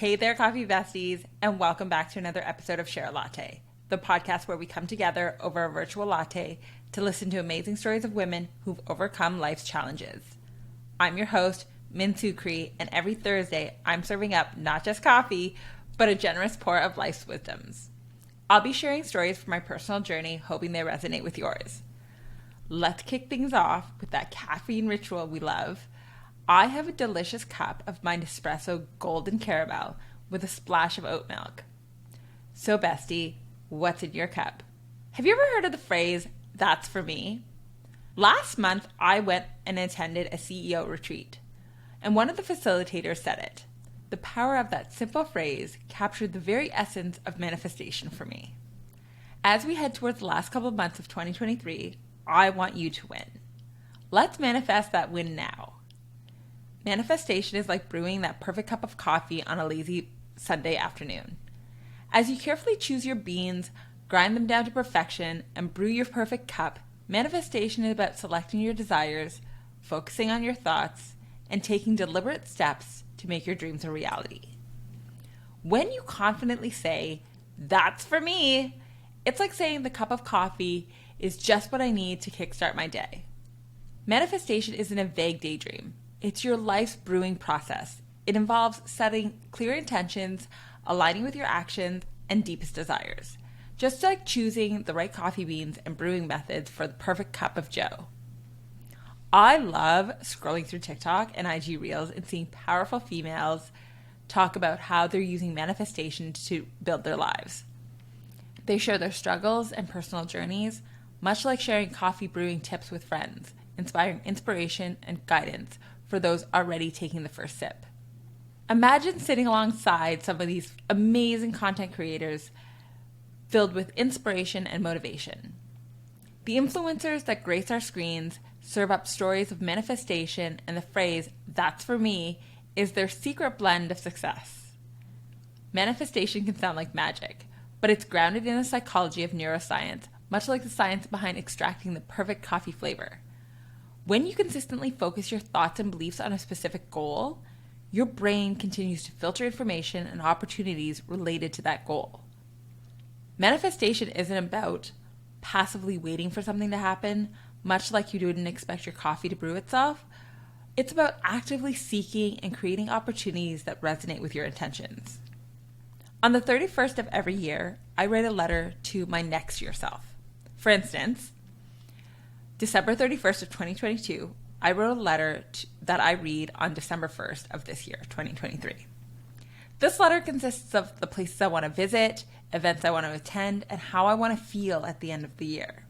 Hey there, coffee besties, and welcome back to another episode of Share a Latte, the podcast where we come together over a virtual latte to listen to amazing stories of women who've overcome life's challenges. I'm your host, Min Sukree, and every Thursday I'm serving up not just coffee, but a generous pour of life's wisdoms. I'll be sharing stories from my personal journey, hoping they resonate with yours. Let's kick things off with that caffeine ritual we love. I have a delicious cup of my Nespresso Golden Caramel with a splash of oat milk. So bestie, what's in your cup? Have you ever heard of the phrase, "That's for me"? Last month, I went and attended a CEO retreat, and one of the facilitators said it. The power of that simple phrase captured the very essence of manifestation for me. As we head towards the last couple of months of 2023, I want you to win. Let's manifest that win now. Manifestation is like brewing that perfect cup of coffee on a lazy Sunday afternoon. As you carefully choose your beans, grind them down to perfection, and brew your perfect cup, manifestation is about selecting your desires, focusing on your thoughts, and taking deliberate steps to make your dreams a reality. When you confidently say, "That's for me," it's like saying the cup of coffee is just what I need to kickstart my day. Manifestation isn't a vague daydream. It's your life's brewing process. It involves setting clear intentions, aligning with your actions and deepest desires. Just like choosing the right coffee beans and brewing methods for the perfect cup of joe. I love scrolling through TikTok and IG Reels and seeing powerful females talk about how they're using manifestation to build their lives. They share their struggles and personal journeys, much like sharing coffee brewing tips with friends, inspiring inspiration and guidance for those already taking the first sip. Imagine sitting alongside some of these amazing content creators filled with inspiration and motivation. The influencers that grace our screens serve up stories of manifestation, and the phrase, "That's for me," is their secret blend of success. Manifestation can sound like magic, but it's grounded in the psychology of neuroscience, much like the science behind extracting the perfect coffee flavor. When you consistently focus your thoughts and beliefs on a specific goal, your brain continues to filter information and opportunities related to that goal. Manifestation isn't about passively waiting for something to happen, much like you wouldn't expect your coffee to brew itself. It's about actively seeking and creating opportunities that resonate with your intentions. On the 31st of every year, I write a letter to my next year self. For instance, December 31st of 2022, I wrote a letter that I read on December 1st of this year, 2023. This letter consists of the places I want to visit, events I want to attend, and how I want to feel at the end of the year.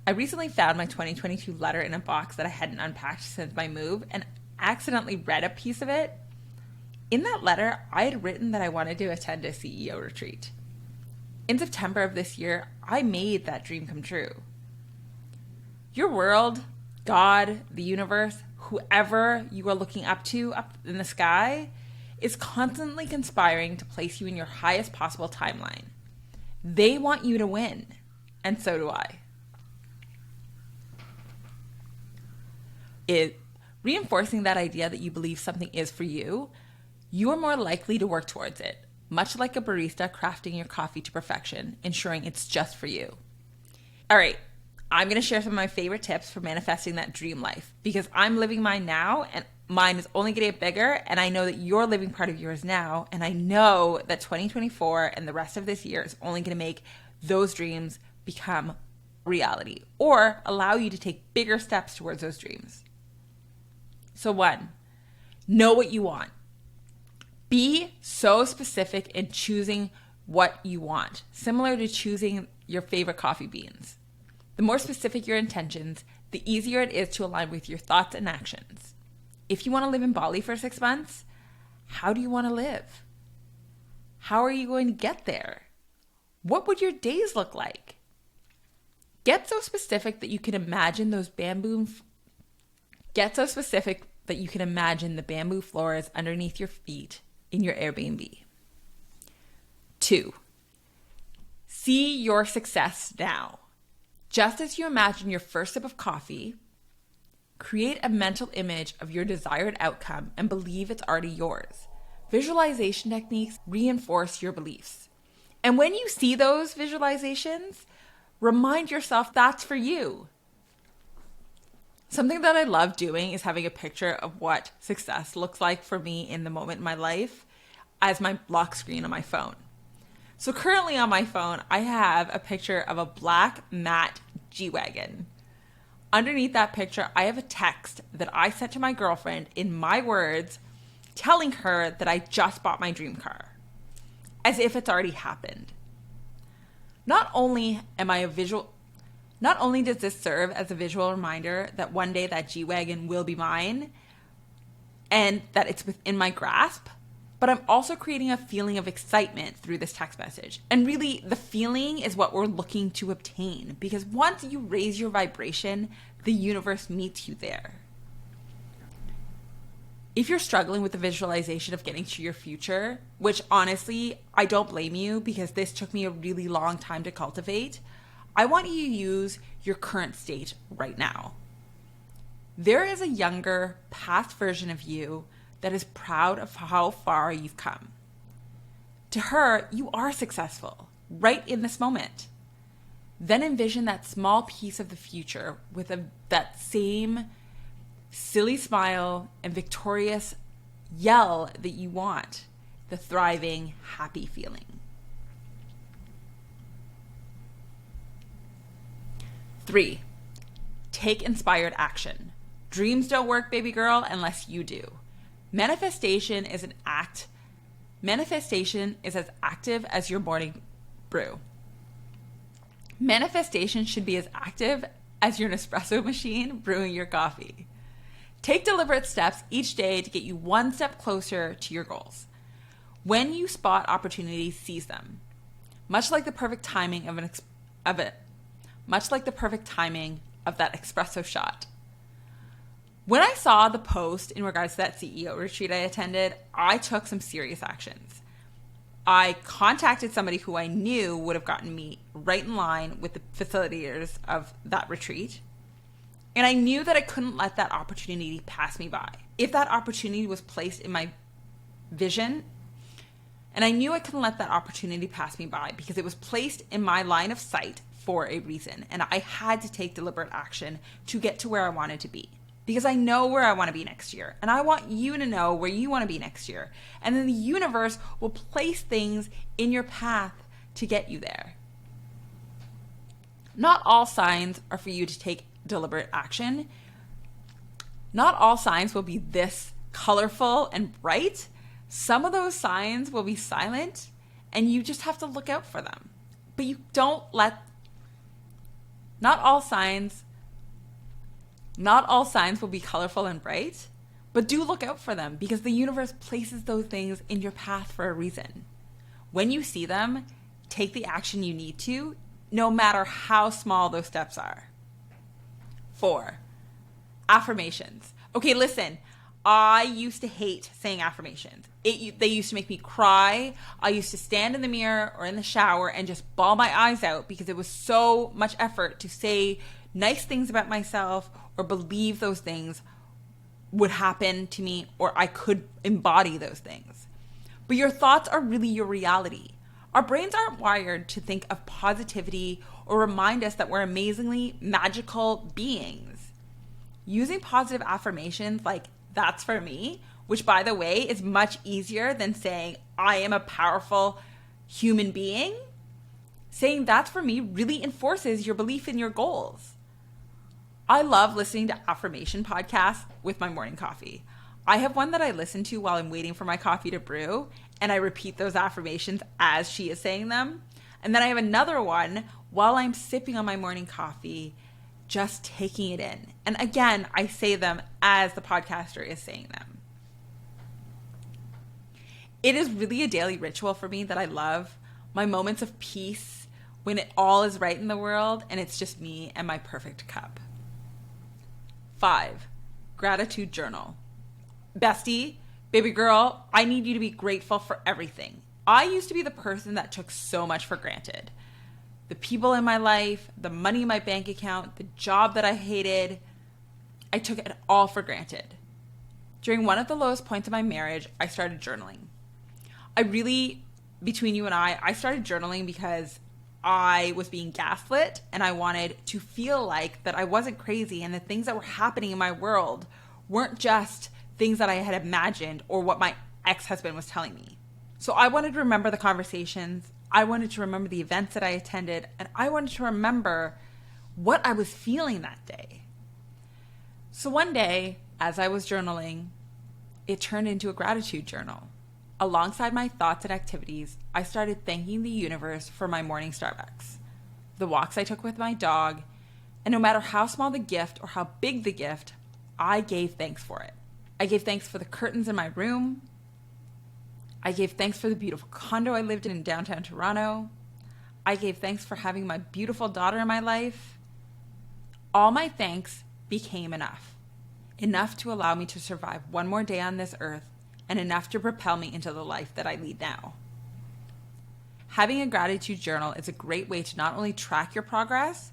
I recently found my 2022 letter in a box that I hadn't unpacked since my move and accidentally read a piece of it. In that letter, I had written that I wanted to attend a CEO retreat. In September of this year, I made that dream come true. Your world, God, the universe, whoever you are looking up to up in the sky, is constantly conspiring to place you in your highest possible timeline. They want you to win, and so do I. Reinforcing that idea that you believe something is for you, you are more likely to work towards it, much like a barista crafting your coffee to perfection, ensuring it's just for you. All right. I'm going to share some of my favorite tips for manifesting that dream life because I'm living mine now and mine is only going to get bigger, and I know that you're living part of yours now, and I know that 2024 and the rest of this year is only going to make those dreams become reality or allow you to take bigger steps towards those dreams. So 1, know what you want. Be so specific in choosing what you want, similar to choosing your favorite coffee beans. The more specific your intentions, the easier it is to align with your thoughts and actions. If you want to live in Bali for 6 months, how do you want to live? How are you going to get there? What would your days look like? Get so specific that you can imagine the bamboo floors underneath your feet in your Airbnb. 2, see your success now. Just as you imagine your first sip of coffee, create a mental image of your desired outcome and believe it's already yours. Visualization techniques reinforce your beliefs. And when you see those visualizations, remind yourself that's for you. Something that I love doing is having a picture of what success looks like for me in the moment in my life as my lock screen on my phone. So currently on my phone, I have a picture of a black matte G-Wagon. Underneath that picture, I have a text that I sent to my girlfriend in my words, telling her that I just bought my dream car, as if it's already happened. Not only does this serve as a visual reminder that one day that G-Wagon will be mine and that it's within my grasp, but I'm also creating a feeling of excitement through this text message. And really, the feeling is what we're looking to obtain, because once you raise your vibration, the universe meets you there. If you're struggling with the visualization of getting to your future, which honestly, I don't blame you because this took me a really long time to cultivate, I want you to use your current state right now. There is a younger, past version of you that is proud of how far you've come. To her, you are successful right in this moment. Then envision that small piece of the future with that same silly smile and victorious yell that you want, the thriving, happy feeling. 3, take inspired action. Dreams don't work, baby girl, unless you do. Manifestation is as active as your morning brew. Manifestation should be as active as your Nespresso machine brewing your coffee. Take deliberate steps each day to get you one step closer to your goals. When you spot opportunities, seize them. Much like the perfect timing of that espresso shot. When I saw the post in regards to that CEO retreat I attended, I took some serious actions. I contacted somebody who I knew would have gotten me right in line with the facilitators of that retreat. And I knew that I couldn't let that opportunity pass me by. If that opportunity was placed in my vision, and I knew I couldn't let that opportunity pass me by because it was placed in my line of sight for a reason. And I had to take deliberate action to get to where I wanted to be. Because I know where I want to be next year. And I want you to know where you want to be next year. And then the universe will place things in your path to get you there. Not all signs are for you to take deliberate action. Not all signs will be this colorful and bright. Some of those signs will be silent, and you just have to look out for them. But you don't let... Not all signs will be colorful and bright, but do look out for them because the universe places those things in your path for a reason. When you see them, take the action you need to, no matter how small those steps are. 4, affirmations. Okay, listen, I used to hate saying affirmations. They used to make me cry. I used to stand in the mirror or in the shower and just bawl my eyes out because it was so much effort to say nice things about myself or believe those things would happen to me or I could embody those things. But your thoughts are really your reality. Our brains aren't wired to think of positivity or remind us that we're amazingly magical beings. Using positive affirmations like that's for me, which by the way is much easier than saying I am a powerful human being. Saying that's for me really enforces your belief in your goals. I love listening to affirmation podcasts with my morning coffee. I have one that I listen to while I'm waiting for my coffee to brew, and I repeat those affirmations as she is saying them. And then I have another one while I'm sipping on my morning coffee, just taking it in. And again, I say them as the podcaster is saying them. It is really a daily ritual for me that I love. My moments of peace when it all is right in the world and it's just me and my perfect cup. 5, gratitude journal. Bestie, baby girl, I need you to be grateful for everything. I used to be the person that took so much for granted. The people in my life, the money in my bank account, the job that I hated, I took it all for granted. During one of the lowest points of my marriage, I started journaling. I really, between you and I started journaling because I was being gaslit and I wanted to feel like that I wasn't crazy and the things that were happening in my world weren't just things that I had imagined or what my ex-husband was telling me. So I wanted to remember the conversations, I wanted to remember the events that I attended, and I wanted to remember what I was feeling that day. So one day, as I was journaling, it turned into a gratitude journal. Alongside my thoughts and activities, I started thanking the universe for my morning Starbucks, the walks I took with my dog, and no matter how small the gift or how big the gift, I gave thanks for it. I gave thanks for the curtains in my room. I gave thanks for the beautiful condo I lived in downtown Toronto. I gave thanks for having my beautiful daughter in my life. All my thanks became enough. Enough to allow me to survive one more day on this earth, and enough to propel me into the life that I lead now. Having a gratitude journal is a great way to not only track your progress,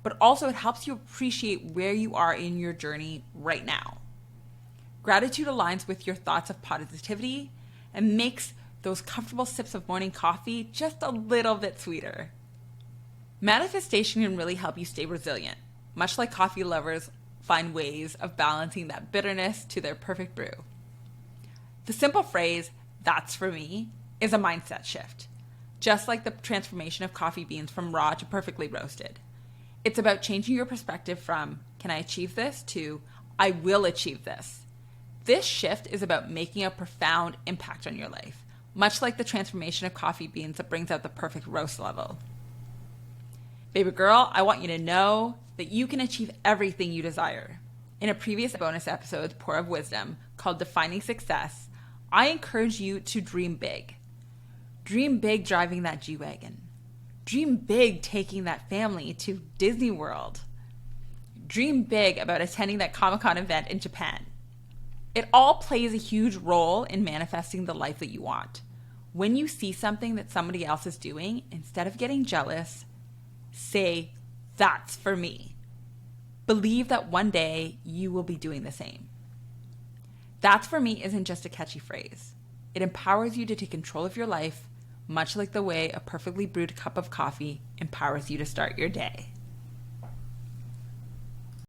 but also it helps you appreciate where you are in your journey right now. Gratitude aligns with your thoughts of positivity and makes those comfortable sips of morning coffee just a little bit sweeter. Manifestation can really help you stay resilient, much like coffee lovers find ways of balancing that bitterness to their perfect brew. The simple phrase, "that's for me," is a mindset shift, just like the transformation of coffee beans from raw to perfectly roasted. It's about changing your perspective from, "can I achieve this?" to, "I will achieve this." This shift is about making a profound impact on your life, much like the transformation of coffee beans that brings out the perfect roast level. Baby girl, I want you to know that you can achieve everything you desire. In a previous bonus episode, Pour of Wisdom, called Defining Success, I encourage you to dream big. Dream big driving that G-Wagon. Dream big taking that family to Disney World. Dream big about attending that Comic-Con event in Japan. It all plays a huge role in manifesting the life that you want. When you see something that somebody else is doing, instead of getting jealous, say, "that's for me." Believe that one day you will be doing the same. That's for me isn't just a catchy phrase. It empowers you to take control of your life, much like the way a perfectly brewed cup of coffee empowers you to start your day.